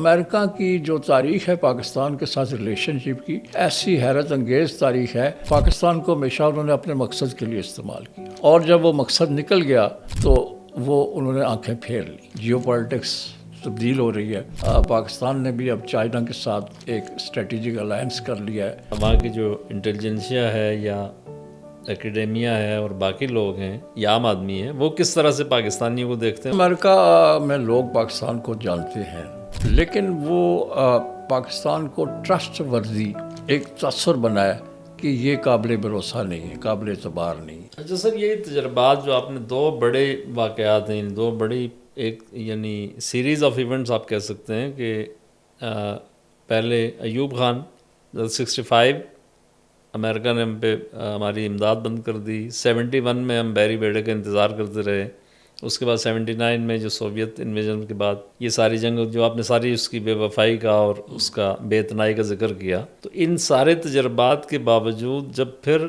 امریکہ کی جو تاریخ ہے پاکستان کے ساتھ ریلیشن شپ کی، ایسی حیرت انگیز تاریخ ہے. پاکستان کو ہمیشہ انہوں نے اپنے مقصد کے لیے استعمال کیا، اور جب وہ مقصد نکل گیا تو وہ انہوں نے آنکھیں پھیر لی. جیو پالیٹکس تبدیل ہو رہی ہے. پاکستان نے بھی اب چائنا کے ساتھ ایک اسٹریٹجک الائنس کر لیا ہے. وہاں کی جو انٹیلیجنسیا ہے یا اکیڈیمیا ہے اور باقی لوگ ہیں یا عام آدمی ہیں، وہ کس طرح سے پاکستانیوں کو دیکھتے ہیں؟ امریکہ میں لوگ پاکستان کو جانتے ہیں، لیکن وہ پاکستان کو ٹرسٹ ورزی ایک تصور بنایا کہ یہ قابل بھروسہ نہیں ہے، قابل اعتبار نہیں ہے. اچھا سر، یہ تجربات جو آپ نے دو بڑے واقعات ہیں، دو بڑی ایک یعنی سیریز آف ایونٹس آپ کہہ سکتے ہیں کہ پہلے ایوب خان 65 امریکہ نے ہم پہ ہماری امداد بند کر دی. 71 میں ہم بیری بیڑے کا انتظار کرتے رہے. اس کے بعد 79 میں جو سوویت انویژن کے بعد یہ ساری جنگ جو آپ نے ساری اس کی بے وفائی کا اور اس کا بے اتنائی کا ذکر کیا، تو ان سارے تجربات کے باوجود جب پھر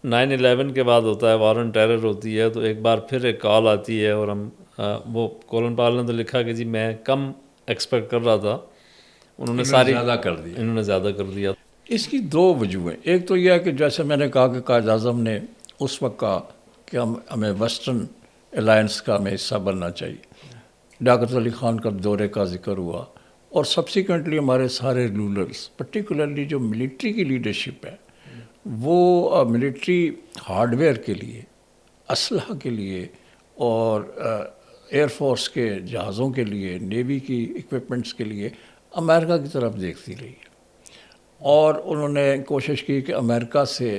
9/11 کے بعد ہوتا ہے، وار آن ٹیرر ہوتی ہے، تو ایک بار پھر ایک کال آتی ہے اور ہم وہ کولن پال نے تو لکھا کہ جی میں کم ایکسپیکٹ کر رہا تھا، انہوں نے زیادہ کر دیا. اس کی دو وجوہیں. ایک تو یہ ہے کہ جیسے میں نے کہا کہ قائد اعظم نے اس وقت کہا کہ ہمیں ویسٹرن الائنس کا ہمیں حصہ بننا چاہیے. لیاقت علی خان کا دورے کا ذکر ہوا، اور سبسیکوینٹلی ہمارے سارے رولرز، پرٹیکولرلی جو ملٹری کی لیڈرشپ ہے، وہ ملٹری ہارڈ ویئر کے لیے، اسلحہ کے لیے، اور ایئر فورس کے جہازوں کے لیے، نیوی کی ایکوپمنٹس کے لیے امریکہ کی طرف دیکھتی رہی ہے. اور انہوں نے کوشش کی کہ امریکہ سے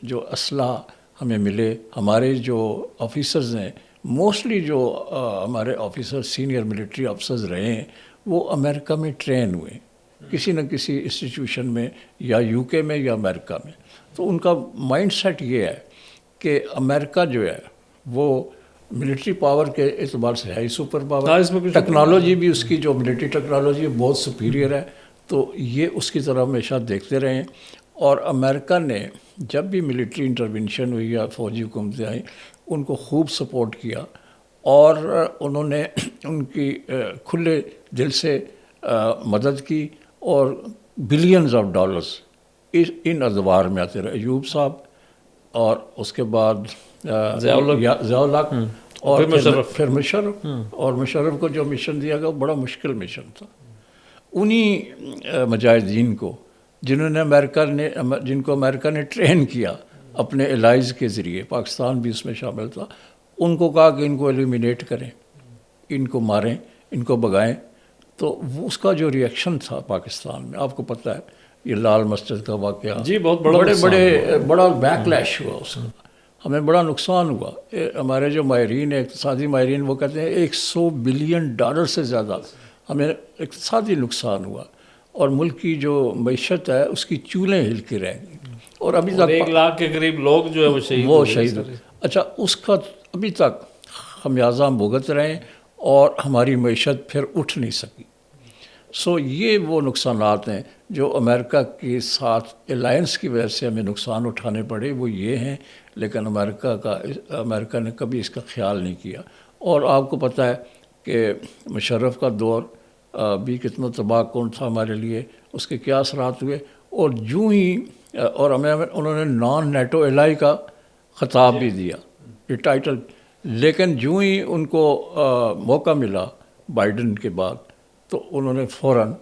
جو اسلحہ ہمیں ملے. ہمارے جو آفیسرز ہیں، موسٹلی جو ہمارے آفیسر سینئر ملٹری آفیسرز رہے ہیں، وہ امریکہ میں ٹرین ہوئے کسی نہ کسی انسٹیٹیوشن میں، یا یو کے میں یا امریکہ میں. تو ان کا مائنڈ سیٹ یہ ہے کہ امریکہ جو ہے وہ ملٹری پاور کے اعتبار سے ہے ہی سپر پاور. ٹیکنالوجی بھی اس کی جو ملٹری ٹیکنالوجی ہے بہت سپیریئر ہے. تو یہ اس کی طرف ہمیشہ دیکھتے رہے ہیں. اور امریکہ نے جب بھی ملٹری انٹرونشن ہوئی یا فوجی حکومتیں آئیں، ان کو خوب سپورٹ کیا، اور انہوں نے ان کی کھلے دل سے مدد کی، اور بلینز آف ڈالرز ان ادوار میں آتے رہے. ایوب صاحب، اور اس کے بعد ضیاء الحق، اور پھر مشرف. اور مشرف کو جو مشن دیا گیا وہ بڑا مشکل مشن تھا. انہی مجاہدین کو جن کو امریکہ نے ٹرین کیا اپنے الائز کے ذریعے، پاکستان بھی اس میں شامل تھا، ان کو کہا کہ ان کو ایلیمینیٹ کریں، ان کو ماریں، ان کو بگائیں. تو اس کا جو ریئیکشن تھا پاکستان میں، آپ کو پتہ ہے یہ لال مسجد کا واقعہ، جی بہت بڑا بیک لیش ہوا اس کا. ہمیں بڑا نقصان ہوا. ہمارے جو ماہرین ہیں، اقتصادی ماہرین، وہ کہتے ہیں $100 بلین سے زیادہ ہمیں اقتصادی نقصان ہوا، اور ملک کی جو معیشت ہے اس کی چولیں ہل کے رہ گئی. اور ابھی تک 1 لاکھ کے قریب لوگ جو ہے وہ شہید ہوئے. اچھا، اس کا ابھی تک خمیازہ ہم بھگت رہے ہیں، اور ہماری معیشت پھر اٹھ نہیں سکی. یہ وہ نقصانات ہیں جو امریکہ کے ساتھ الائنس کی وجہ سے ہمیں نقصان اٹھانے پڑے، وہ یہ ہیں. لیکن امریکہ نے کبھی اس کا خیال نہیں کیا. اور آپ کو پتہ ہے کہ مشرف کا دور بھی کتنا تباہ کن تھا ہمارے لیے، اس کے کیا اثرات ہوئے. اور اور ہمیں انہوں نے نان نیٹو الائی کا خطاب بھی دیا، یہ ٹائٹل. لیکن ہی ان کو موقع ملا بائیڈن کے بعد، تو انہوں نے فوراً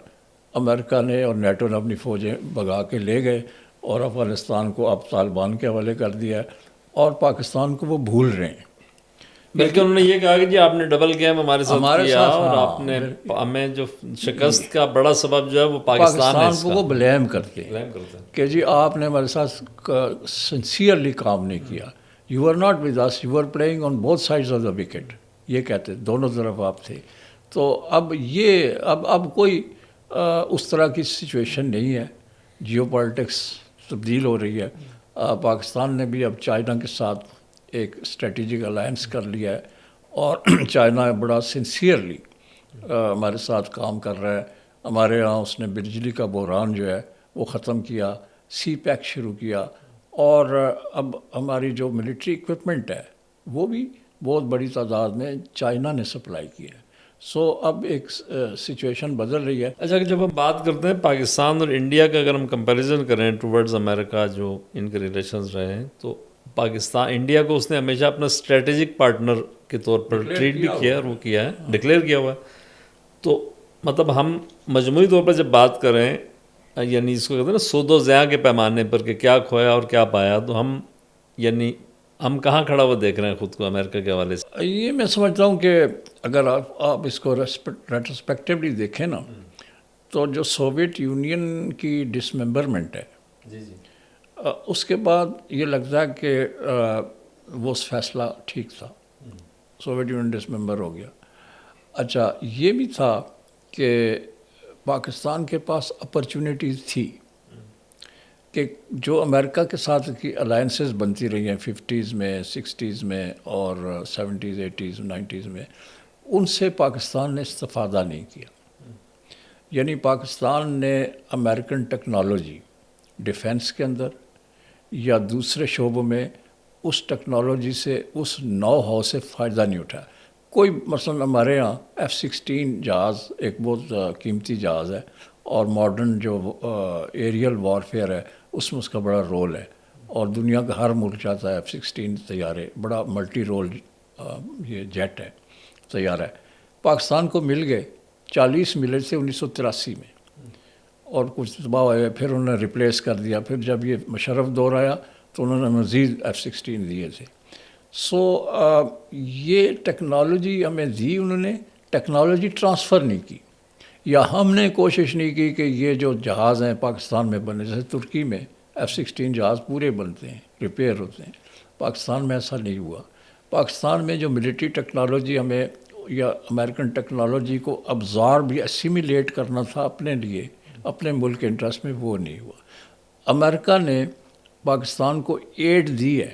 امریکہ نے اور نیٹو نے اپنی فوجیں بھگا کے لے گئے، اور افغانستان کو اب طالبان کے حوالے کر دیا ہے، اور پاکستان کو وہ بھول رہے ہیں. بلکہ انہوں نے یہ کہا کہ جی آپ نے ڈبل گیم ہمارے ساتھ کیا، اور آپ نے ہمیں جو شکست کا بڑا سبب جو ہے وہ پاکستان کو وہ بلیم کرتے ہیں کہ جی آپ نے ہمارے ساتھ سنسیئرلی کام نہیں کیا. You are not with us, you are playing on both sides of the wicket. یہ کہتے دونوں طرف آپ تھے. تو اب کوئی اس طرح کی سچویشن نہیں ہے. جیو پالیٹکس تبدیل ہو رہی ہے. پاکستان نے بھی اب چائنا کے ساتھ ایک اسٹریٹجک الائنس کر لیا ہے، اور چائنا بڑا سنسیئرلی ہمارے ساتھ کام کر رہا ہے. ہمارے ہاں اس نے بجلی کا بحران جو ہے وہ ختم کیا، سی پیک شروع کیا، اور اب ہماری جو ملٹری ایکوپمنٹ ہے وہ بھی بہت بڑی تعداد میں چائنا نے سپلائی کی ہے. سو اب ایک سچویشن بدل رہی ہے. اچھا کہ جب ہم بات کرتے ہیں پاکستان اور انڈیا کا، اگر ہم کمپیریزن کریں ٹورڈز امریکہ جو ان کے ریلیشنز رہے ہیں، تو پاکستان انڈیا کو اس نے ہمیشہ اپنا اسٹریٹجک پارٹنر کے طور پر ٹریٹ بھی کیا ہے، اور وہ کیا ہے، ڈکلیئر کیا ہوا ہے. تو مطلب ہم مجموعی طور پر جب بات کریں، یعنی اس کو کہتے ہیں نا سود و ضیاء کے پیمانے پر کہ کیا کھویا اور کیا پایا، تو ہم کہاں کھڑا ہوا دیکھ رہے ہیں خود کو امریکہ کے حوالے سے؟ یہ میں سمجھتا ہوں کہ اگر آپ اس کو ریٹروسپیکٹیولی دیکھیں نا، تو جو سوویت یونین کی ڈسممبرمنٹ ہے، جی جی، اس کے بعد یہ لگتا ہے کہ وہ فیصلہ ٹھیک تھا، سوویت یونین ڈسممبر ہو گیا. اچھا یہ بھی تھا کہ پاکستان کے پاس اپرچونیٹیز تھی کہ جو امریکہ کے ساتھ کی الائنسز بنتی رہی ہیں 50s میں، 60s میں اور 70s 80s 90s میں، ان سے پاکستان نے استفادہ نہیں کیا. یعنی پاکستان نے امریکن ٹیکنالوجی ڈیفنس کے اندر یا دوسرے شعبوں میں اس ٹیکنالوجی سے، اس نو ہاؤ سے فائدہ نہیں اٹھایا. کوئی مثلا ہمارے ہاں F-16 جہاز ایک بہت قیمتی جہاز ہے، اور ماڈرن جو ایریل وارفیئر ہے اس میں اس کا بڑا رول ہے، اور دنیا کا ہر ملک چاہتا ہے F-16 طیارے، بڑا ملٹی رول یہ جیٹ ہے، طیارہ ہے. پاکستان کو مل گئے، 40 ملے تھے 1983 میں، اور کچھ دباؤ آئے، پھر انہوں نے ریپلیس کر دیا. پھر جب یہ مشرف دور آیا تو انہوں نے مزید F-16 دیے تھے. سو یہ ٹیکنالوجی ہمیں دی، انہوں نے ٹیکنالوجی ٹرانسفر نہیں کی، یا ہم نے کوشش نہیں کی کہ یہ جو جہاز ہیں پاکستان میں بنے، جیسے ترکی میں F-16 جہاز پورے بنتے ہیں، ریپیئر ہوتے ہیں. پاکستان میں ایسا نہیں ہوا. پاکستان میں جو ملٹری ٹیکنالوجی ہمیں یا امریکن ٹیکنالوجی کو ابزارب یا اسیمیلیٹ کرنا تھا اپنے لیے، اپنے ملک کے انٹرسٹ میں، وہ نہیں ہوا. امریکہ نے پاکستان کو ایڈ دی ہے،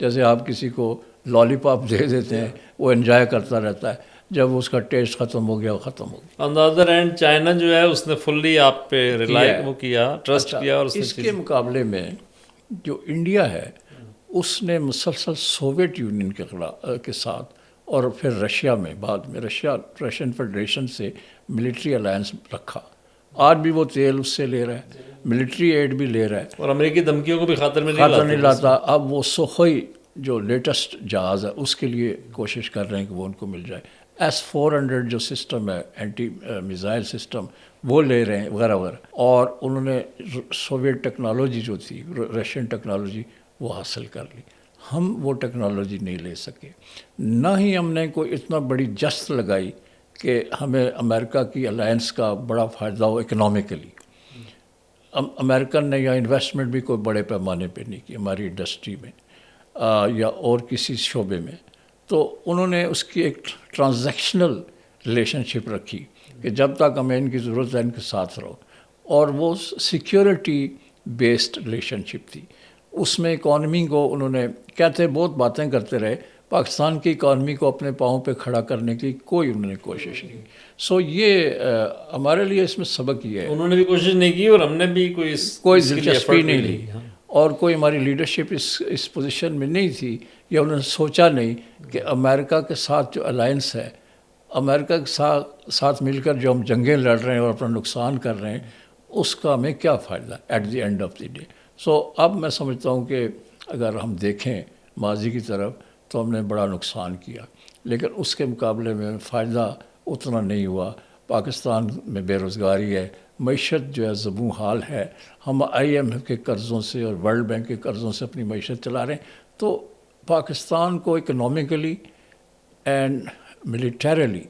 جیسے آپ کسی کو لالی پاپ دے دیتے ہیں، وہ انجوائے کرتا رہتا ہے، جب اس کا ٹیسٹ ختم ہو گیا وہ ختم ہو گیا. آن دا ادر اینڈ چائنا جو ہے اس نے فلی آپ پہ ریلائی وہ کیا، ٹرسٹ اچھا، کیا، اور اس کے مقابلے میں جو انڈیا ہے اس نے مسلسل سوویت یونین کے ساتھ، اور پھر رشیا میں، بعد میں رشین فیڈریشن سے ملٹری الائنس رکھا. آج بھی وہ تیل اس سے لے رہا ہے، ملٹری ایڈ بھی لے رہا ہے، اور امریکی دھمکیوں کو بھی خاطر میں نہیں لاتا. اب وہ سوخوئی جو لیٹسٹ جہاز ہے اس کے لیے کوشش کر رہے ہیں کہ وہ ان کو مل جائے. S-400 جو سسٹم ہے، اینٹی میزائل سسٹم، وہ لے رہے ہیں وغیرہ وغیرہ. اور انہوں نے سوویت ٹیکنالوجی جو تھی، رشین ٹیکنالوجی، وہ حاصل کر لی. ہم وہ ٹیکنالوجی نہیں لے سکے، نہ ہی ہم نے کوئی اتنا بڑی جست لگائی کہ ہمیں امریکہ کی الائنس کا بڑا فائدہ ہو اکنامیکلی. امریکن نے یا انویسٹمنٹ بھی کوئی بڑے پیمانے پہ نہیں کی ہماری انڈسٹری میں یا اور کسی شعبے میں. تو انہوں نے اس کی ایک ٹرانزیکشنل ریلیشن شپ رکھی کہ جب تک ہمیں ان کی ضرورت ہے ان کے ساتھ رہو، اور وہ سیکیورٹی بیسڈ ریلیشن شپ تھی. اس میں اکانومی کو انہوں نے بہت باتیں کرتے رہے، پاکستان کی اکانومی کو اپنے پاؤں پہ کھڑا کرنے کی کوئی انہوں نے کوشش نہیں. سو یہ ہمارے لیے اس میں سبق یہ ہے، انہوں نے بھی کوشش نہیں کی اور ہم نے بھی کوئی دلچسپی نہیں لی، اور کوئی ہماری لیڈرشپ اس پوزیشن میں نہیں تھی، یا انہوں نے سوچا نہیں کہ امریکہ کے ساتھ جو الائنس ہے، امریکہ کے ساتھ مل کر جو ہم جنگیں لڑ رہے ہیں اور اپنا نقصان کر رہے ہیں، اس کا ہمیں کیا فائدہ at the end of the day. So اب میں سمجھتا ہوں کہ اگر ہم دیکھیں ماضی کی طرف تو ہم نے بڑا نقصان کیا، لیکن اس کے مقابلے میں فائدہ اتنا نہیں ہوا. پاکستان میں بے روزگاری ہے، معیشت جو ہے زبوں حال ہے، ہم IMF کے قرضوں سے اور ورلڈ بینک کے قرضوں سے اپنی معیشت چلا رہے ہیں. تو پاکستان کو اکنامیکلی اینڈ ملیٹریلی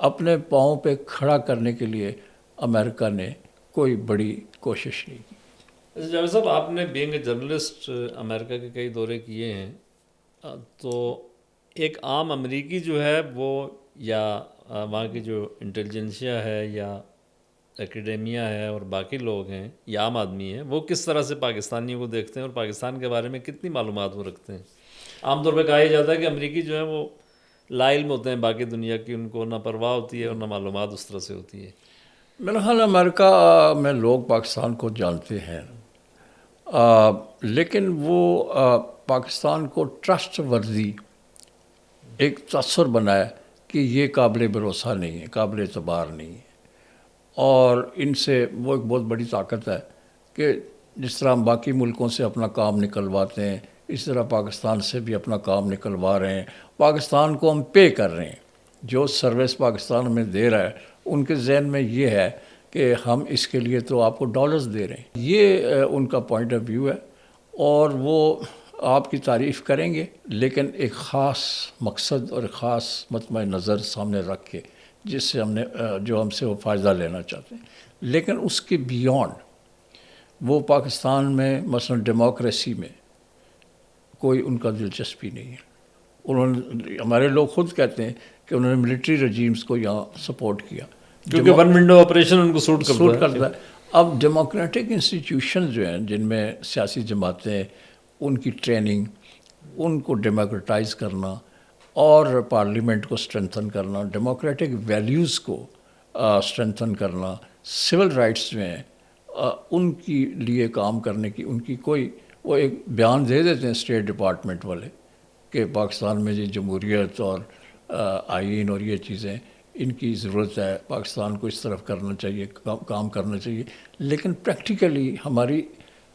اپنے پاؤں پہ کھڑا کرنے کے لیے امریکہ نے کوئی بڑی کوشش نہیں کی. جاوید صاحب، آپ نے بینگ اے جرنلسٹ امریکہ کے کئی دورے کیے ہیں، تو ایک عام امریکی جو ہے وہ، یا وہاں کی جو انٹیلیجنسیا ہے یا اکیڈیمیا ہے اور باقی لوگ ہیں یا عام آدمی ہیں، وہ کس طرح سے پاکستانیوں کو دیکھتے ہیں اور پاکستان کے بارے میں کتنی معلومات وہ رکھتے ہیں؟ عام طور پہ کہا جاتا ہے کہ امریکی جو ہیں وہ لا علم ہوتے ہیں باقی دنیا کی، ان کو نہ پرواہ ہوتی ہے اور نہ معلومات اس طرح سے ہوتی ہے. میرا خیال امریکہ میں لوگ پاکستان کو جانتے ہیں، لیکن وہ پاکستان کو ٹرسٹ ورزی ایک تصور بنایا کہ یہ قابل بھروسہ نہیں ہے، قابل اعتبار نہیں ہے، اور ان سے وہ ایک بہت بڑی طاقت ہے کہ جس طرح ہم باقی ملکوں سے اپنا کام نکلواتے ہیں، اس طرح پاکستان سے بھی اپنا کام نکلوا رہے ہیں، پاکستان کو ہم پے کر رہے ہیں، جو سروس پاکستان ہمیں دے رہا ہے ان کے ذہن میں یہ ہے کہ ہم اس کے لیے تو آپ کو ڈالرز دے رہے ہیں، یہ ان کا پوائنٹ آف ویو ہے، اور وہ آپ کی تعریف کریں گے لیکن ایک خاص مقصد اور خاص مطمع نظر سامنے رکھ کے، جس سے جو ہم سے وہ فائدہ لینا چاہتے ہیں، لیکن اس کے بیونڈ وہ پاکستان میں مثلا ڈیموکریسی میں کوئی ان کا دلچسپی نہیں ہے۔ ہمارے لوگ خود کہتے ہیں کہ انہوں نے ملٹری رجیمز کو یہاں سپورٹ کیا کیونکہ ون ونڈو آپریشن ان کو سوٹ کرتا ہے۔ اب ڈیموکریٹک انسٹیٹیوشن جو ہیں جن میں سیاسی جماعتیں، ان کی ٹریننگ، ان کو ڈیموکریٹائز کرنا اور پارلیمنٹ کو اسٹرینتھن کرنا، ڈیموکریٹک ویلیوز کو اسٹرینتھن کرنا، سول رائٹس جو ہیں ان کی لیے کام کرنے کی ان کی کوئی، وہ ایک بیان دے دیتے ہیں اسٹیٹ ڈپارٹمنٹ والے کہ پاکستان میں یہ جمہوریت اور آئین اور یہ چیزیں ان کی ضرورت ہے، پاکستان کو اس طرف کرنا چاہیے، کام کرنا چاہیے، لیکن پریکٹیکلی ہماری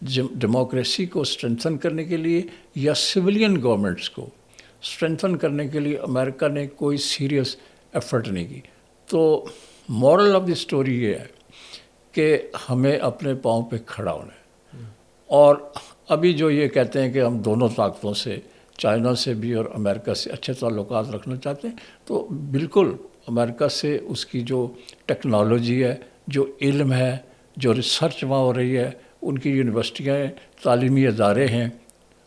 ڈیموکریسی کو اسٹرینتھن کرنے کے لیے یا سویلین گورنمنٹس کو اسٹرینتھن کرنے کے لیے امریکہ نے کوئی سیریس ایفرٹ نہیں کی۔ تو مورل آف دی اسٹوری یہ ہے کہ ہمیں اپنے پاؤں پہ کھڑا ہونا ہے، اور ابھی جو یہ کہتے ہیں کہ ہم دونوں طاقتوں سے، چائنا سے بھی اور امریکہ سے اچھے تعلقات رکھنا چاہتے ہیں، تو بالکل امریکہ سے اس کی جو ٹیکنالوجی ہے، جو علم ہے، جو ریسرچ وہاں ہو رہی ہے، ان کی یونیورسٹیاں ہیں، تعلیمی ادارے ہیں،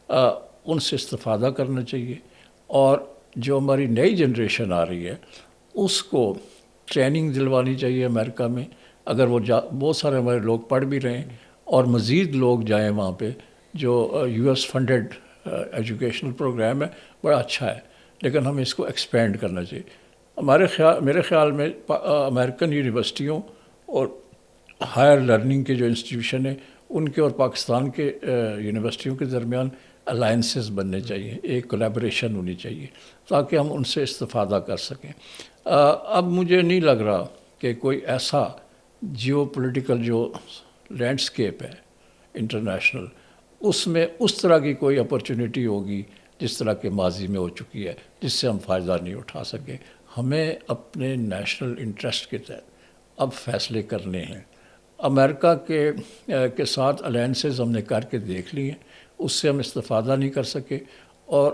ان سے استفادہ کرنا چاہیے، اور جو ہماری نئی جنریشن آ رہی ہے اس کو ٹریننگ دلوانی چاہیے امریکہ میں، اگر وہ بہت سارے ہمارے لوگ پڑھ بھی رہے ہیں، اور مزید لوگ جائیں وہاں پہ، جو U S funded educational programme ہے، بڑا اچھا ہے، لیکن ہمیں اس کو ایکسپینڈ کرنا چاہیے۔ میرے خیال میں امریکن یونیورسٹیوں اور ہائر لرننگ کے جو انسٹیٹیوشن ہیں ان کے اور پاکستان کے یونیورسٹیوں کے درمیان الائنسز بننے چاہیے، ایک کولیبریشن ہونی چاہیے تاکہ ہم ان سے استفادہ کر سکیں۔ اب مجھے نہیں لگ رہا کہ کوئی ایسا جیو پولیٹیکل جو لینڈسکیپ ہے انٹرنیشنل، اس میں اس طرح کی کوئی اپرچونٹی ہوگی جس طرح کے ماضی میں ہو چکی ہے، جس سے ہم فائدہ نہیں اٹھا سکے۔ ہمیں اپنے نیشنل انٹرسٹ کے تحت اب فیصلے کرنے ہیں۔ امریکہ کے ساتھ الائنسز ہم نے کر کے دیکھ لی ہیں، اس سے ہم استفادہ نہیں کر سکے، اور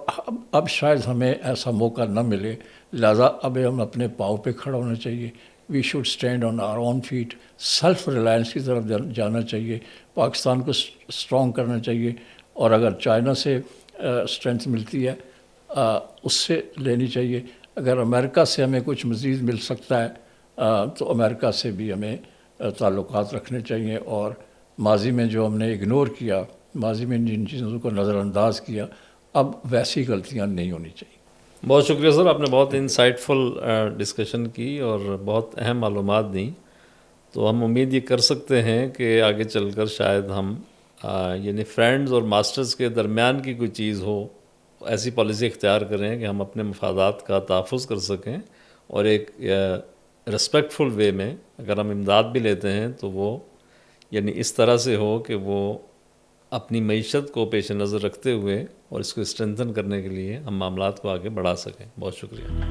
اب شاید ہمیں ایسا موقع نہ ملے، لہذا اب ہم اپنے پاؤں پہ کھڑا ہونا چاہیے۔ We should stand on our own feet, self reliance کی طرف جانا چاہیے، پاکستان کو اسٹرانگ کرنا چاہیے، اور اگر چائنا سے اسٹرینتھ ملتی ہے اس سے لینی چاہیے، اگر امریکہ سے ہمیں کچھ مزید مل سکتا ہے تو امریکہ سے بھی ہمیں تعلقات رکھنے چاہیے، اور ماضی میں جو ہم نے اگنور کیا، ماضی میں جن چیزوں کو نظر انداز کیا، اب ویسی غلطیاں نہیں ہونی چاہیے۔ بہت شکریہ سر، آپ نے بہت انسائٹ فل ڈسکشن کی اور بہت اہم معلومات دیں، تو ہم امید یہ کر سکتے ہیں کہ آگے چل کر شاید ہم یعنی فرینڈز اور ماسٹرز کے درمیان کی کوئی چیز ہو، ایسی پالیسی اختیار کریں کہ ہم اپنے مفادات کا تحفظ کر سکیں، اور ایک رسپیکٹفل وے میں اگر ہم امداد بھی لیتے ہیں تو وہ یعنی اس طرح سے ہو کہ وہ اپنی معیشت کو پیش نظر رکھتے ہوئے اور اس کو اسٹرینتھن کرنے کے لیے ہم معاملات کو آگے بڑھا سکیں۔ بہت شکریہ۔